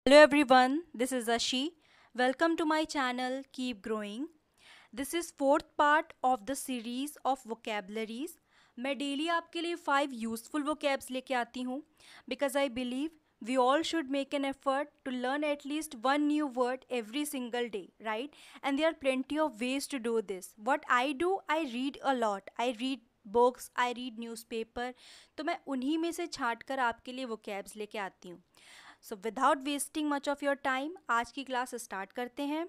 Hello everyone, this is Ashi. Welcome to my channel Keep Growing. This is fourth part of the series of vocabularies. मैं daily आपके लिए 5 useful vocabs लेके आती हूँ because I believe we all should make an effort to learn at least one new word every single day, right? And there are plenty of ways to do this. What I do, I read a lot. I read books, I read newspaper, तो मैं उन्हीं में से छांट कर आपके लिए vocabs लेके आती हूँ. So without wasting much of your time आज की क्लास स्टार्ट करते हैं.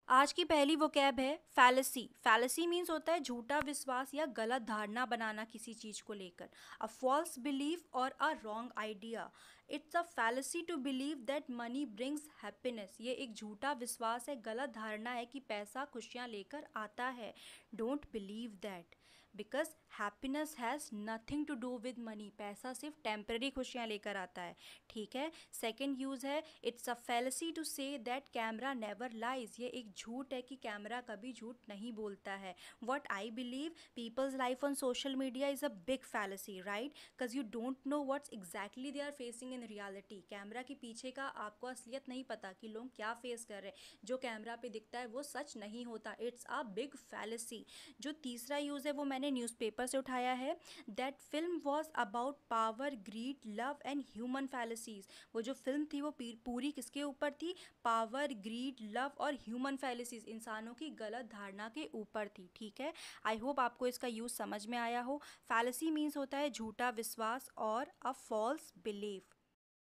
आज की पहली वोकैब है फैलेसी. फैलेसी मीन्स होता है झूठा विश्वास या गलत धारणा बनाना किसी चीज़ को लेकर. अ फॉल्स बिलीफ और a wrong idea. It's a fallacy to believe that money brings happiness. ये एक झूठा विश्वास है, गलत धारणा है कि पैसा खुशियाँ लेकर आता है. Don't believe that because happiness has nothing to do with money. पैसा सिर्फ टेम्पररी खुशियाँ लेकर आता है. ठीक है. सेकेंड यूज़ है it's a fallacy to say that camera never lies. ये एक झूठ है कि कैमरा कभी झूठ नहीं बोलता है. What I believe people's life on social media is a big fallacy, right? Because you don't know what's exactly they are facing in reality. Camera के पीछे का आपको असलियत नहीं पता कि लोग क्या फेस कर रहे हैं. जो कैमरा पे दिखता है वो सच नहीं होता. It's a big fallacy. जो तीसरा यूज़ है वो मैंने न्यूज़पेपर से उठाया है. That film was about power, greed, love and human fallacies. वो जो फिल्म थी वो पूरी किसके ऊपर थी? पावर, ग्रीड, लव और ह्यूमन फैलेसीज, इंसानों की गलत धारणा के ऊपर थी. ठीक है. आई होप आपको इसका यूज़ समझ में आया हो. फैलेसी मीन्स होता है झूठा विश्वास और अ फॉल्स बिलीफ.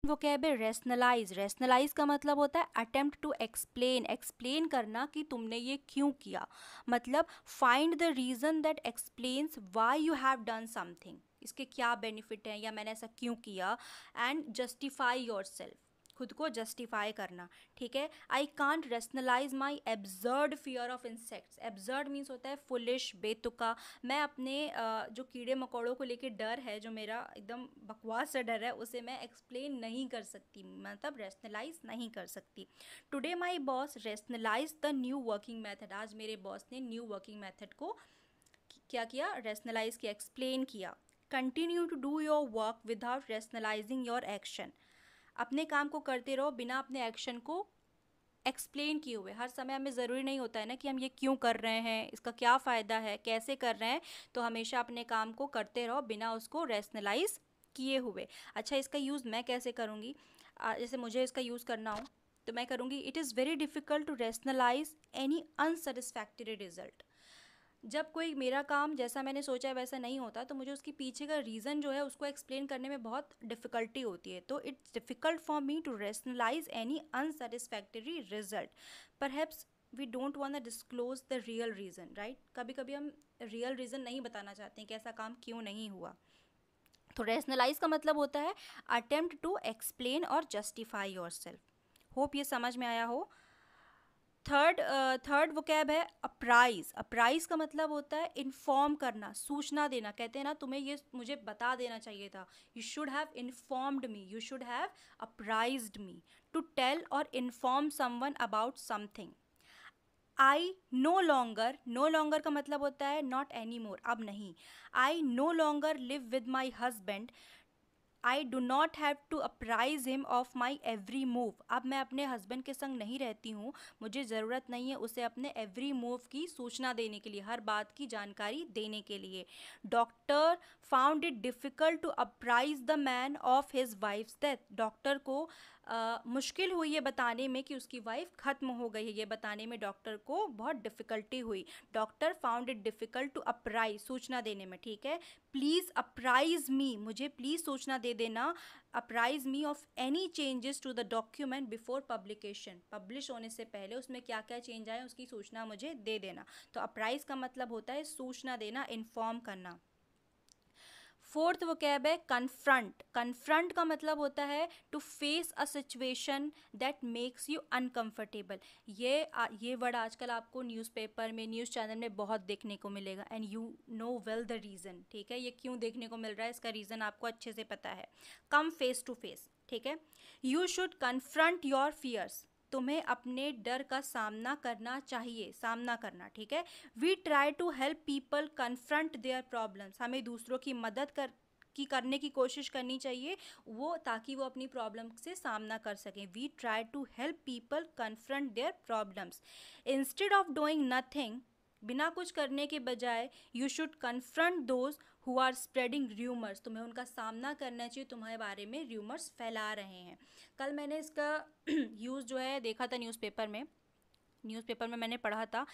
वोकैब है रेशनलाइज. रेशनलाइज का मतलब होता है अटेम्प्ट टू एक्सप्लेन. एक्सप्लेन करना कि तुमने ये क्यों किया. मतलब find the reason that explains why you have done something. इसके क्या बेनिफिट हैं या मैंने ऐसा क्यों किया. And justify yourself. खुद को जस्टिफाई करना. ठीक है. I can't rationalise my absurd fear of insects. Absurd means होता है फुलिश, बेतुका. मैं अपने जो कीड़े मकोड़ों को लेके डर है, जो मेरा एकदम बकवास सा डर है, उसे मैं एक्सप्लेन नहीं कर सकती, मतलब रेशनलाइज नहीं कर सकती. Today my boss rationalise the new working method. आज मेरे बॉस ने न्यू वर्किंग मेथड को क्या किया? रेशनलाइज किया, एक्सप्लेन किया. Continue to do your work without rationalising your action. अपने काम को करते रहो बिना अपने एक्शन को एक्सप्लेन किए हुए. हर समय हमें ज़रूरी नहीं होता है ना कि हम ये क्यों कर रहे हैं, इसका क्या फ़ायदा है, कैसे कर रहे हैं. तो हमेशा अपने काम को करते रहो बिना उसको रेशनलाइज किए हुए. अच्छा, इसका यूज़ मैं कैसे करूँगी? जैसे मुझे इसका यूज़ करना हो तो मैं करूँगी it is very difficult to rationalise any unsatisfactory result. जब कोई मेरा काम जैसा मैंने सोचा है वैसा नहीं होता तो मुझे उसके पीछे का रीज़न जो है उसको एक्सप्लेन करने में बहुत डिफ़िकल्टी होती है. तो it's difficult for me to rationalise any unsatisfactory result. Perhaps we don't want to disclose the real reason, right? कभी कभी हम रियल रीज़न नहीं बताना चाहते हैं कि ऐसा काम क्यों नहीं हुआ. तो रेशनलाइज का मतलब होता है अटेम्प्ट टू एक्सप्लेन और जस्टिफाई योर सेल्फ. होप ये समझ में आया हो. थर्ड वोकैब है अप्राइज. अप्राइज का मतलब होता है इन्फॉर्म करना, सूचना देना. कहते हैं ना तुम्हें ये मुझे बता देना चाहिए था. You should have informed me, you should have apprised me. To tell और inform someone about something. I no longer का मतलब होता है नॉट एनी मोर, अब नहीं. I no longer live with my husband. I do not have to apprise him of my every move. अब मैं अपने हस्बैंड के संग नहीं रहती हूँ, मुझे ज़रूरत नहीं है उसे अपने एवरी मूव की सूचना देने के लिए, हर बात की जानकारी देने के लिए. Doctor found it difficult to apprise the man of his wife's death. Doctor को मुश्किल हुई ये बताने में कि उसकी वाइफ ख़त्म हो गई है. ये बताने में डॉक्टर को बहुत डिफ़िकल्टी हुई. Doctor found it difficult to apprise, सूचना देने में. ठीक है. प्लीज़ अप्राइज मी, मुझे प्लीज़ सूचना दे देना. Apprise me of any changes to the document before publication. Publish होने से पहले उसमें क्या क्या चेंज आए उसकी सूचना मुझे दे देना. तो अप्राइज का मतलब होता है सूचना देना, इन्फॉर्म करना. फोर्थ वोकैब है कन्फ्रंट. कन्फ्रंट का मतलब होता है to face a situation that makes you uncomfortable. ये वर्ड आजकल आपको न्यूज़पेपर में, न्यूज़ चैनल में बहुत देखने को मिलेगा. And you know well the reason. ठीक है. ये क्यों देखने को मिल रहा है इसका रीज़न आपको अच्छे से पता है. Come face to face. ठीक है. You should confront your fears. तुम्हें अपने डर का सामना करना चाहिए, सामना करना. ठीक है. We try to help people confront their problems. हमें दूसरों की मदद की करने की कोशिश करनी चाहिए वो, ताकि वो अपनी प्रॉब्लम से सामना कर सकें. We try to help people confront their problems instead of doing nothing. बिना कुछ करने के बजाय you should confront those who are spreading rumours. तुम्हें उनका सामना करना चाहिए तुम्हारे बारे में र्यूमर्स फैला रहे हैं. कल मैंने इसका यूज़ जो है देखा था न्यूज़पेपर में मैंने पढ़ा था.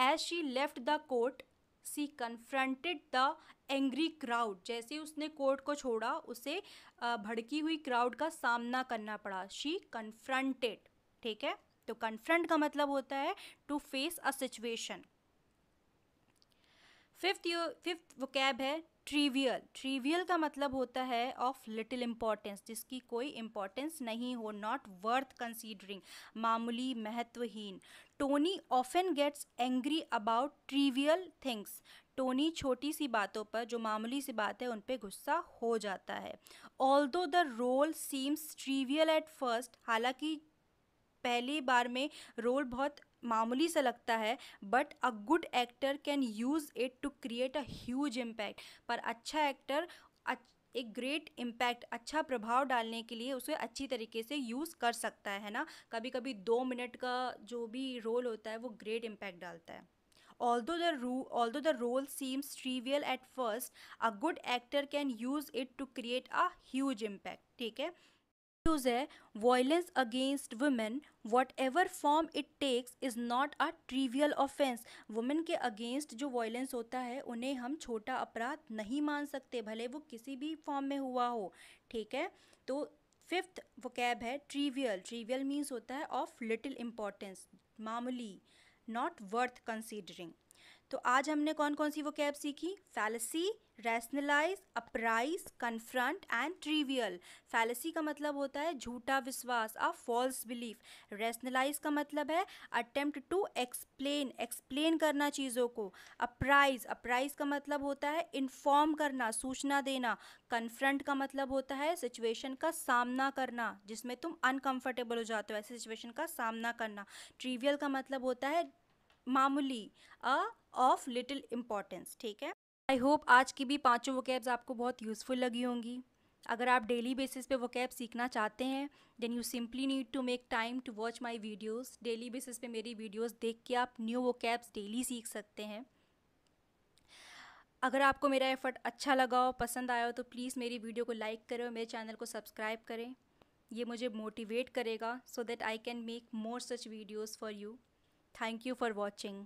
As she left the court she confronted the angry crowd. जैसे उसने कोर्ट को छोड़ा उसे भड़की हुई क्राउड का सामना करना पड़ा. She confronted. ठीक है, तो कन्फ्रंट का मतलब होता है to face a situation. Fifth vocab है ट्रिवियल. ट्रिवियल का मतलब होता है ऑफ लिटिल इम्पॉर्टेंस, जिसकी कोई इम्पॉर्टेंस नहीं हो, नॉट वर्थ कंसीडरिंग, मामूली, महत्वहीन. Tony often gets angry about trivial things. Tony छोटी सी बातों पर, जो मामूली सी बात है, उन पे गुस्सा हो जाता है. Although the role seems trivial at first. हालांकि पहली बार में रोल बहुत मामूली सा लगता है, but a good actor can use it to create a huge impact. पर अच्छा एक्टर एक ग्रेट इम्पैक्ट, अच्छा प्रभाव डालने के लिए उसे अच्छी तरीके से यूज़ कर सकता है ना. कभी कभी 2 मिनट का जो भी रोल होता है वो ग्रेट इम्पैक्ट डालता है. Although the role seems trivial at first, a good actor can use it to create a huge impact. ठीक है. यूज़ है violence against women whatever form it takes is not a trivial offence. Women के against जो violence होता है उन्हें हम छोटा अपराध नहीं मान सकते, भले वो किसी भी फॉर्म में हुआ हो. ठीक है, तो फिफ्थ वोकैब है ट्रिवियल. ट्रिवियल मीन्स होता है ऑफ लिटिल इम्पॉर्टेंस, मामूली, नॉट वर्थ कंसीडरिंग. तो आज हमने कौन कौन सी वोकैब सीखी? Fallacy, rationalise, apprise, confront and trivial. Fallacy का मतलब होता है झूठा विश्वास, अ फॉल्स बिलीफ. रैशनलाइज का मतलब है अटेम्प्ट टू एक्सप्लेन करना चीज़ों को. अपराइज का मतलब होता है इन्फॉर्म करना, सूचना देना. कन्फ्रंट का मतलब होता है सिचुएशन का सामना करना, जिसमें तुम अनकंफर्टेबल हो जाते हो, ऐसे सिचुएशन का सामना करना. ट्रिवियल का मतलब होता है मामूली, ऑफ लिटिल इम्पॉर्टेंस. ठीक है, आई होप आज की भी पांचों वोकैब्स आपको बहुत यूज़फुल लगी होंगी. अगर आप डेली बेसिस पे वोकैब सीखना चाहते हैं then you simply need to make time to watch my videos. Daily basis पे मेरी वीडियोज़ देख के आप न्यू वोकैब्स डेली सीख सकते हैं. अगर आपको मेरा एफर्ट अच्छा लगा हो, पसंद आया हो, तो प्लीज़ मेरी वीडियो को लाइक करें और मेरे चैनल को सब्सक्राइब करें. ये मुझे मोटिवेट करेगा so that I can make more such videos for you. Thank you for watching.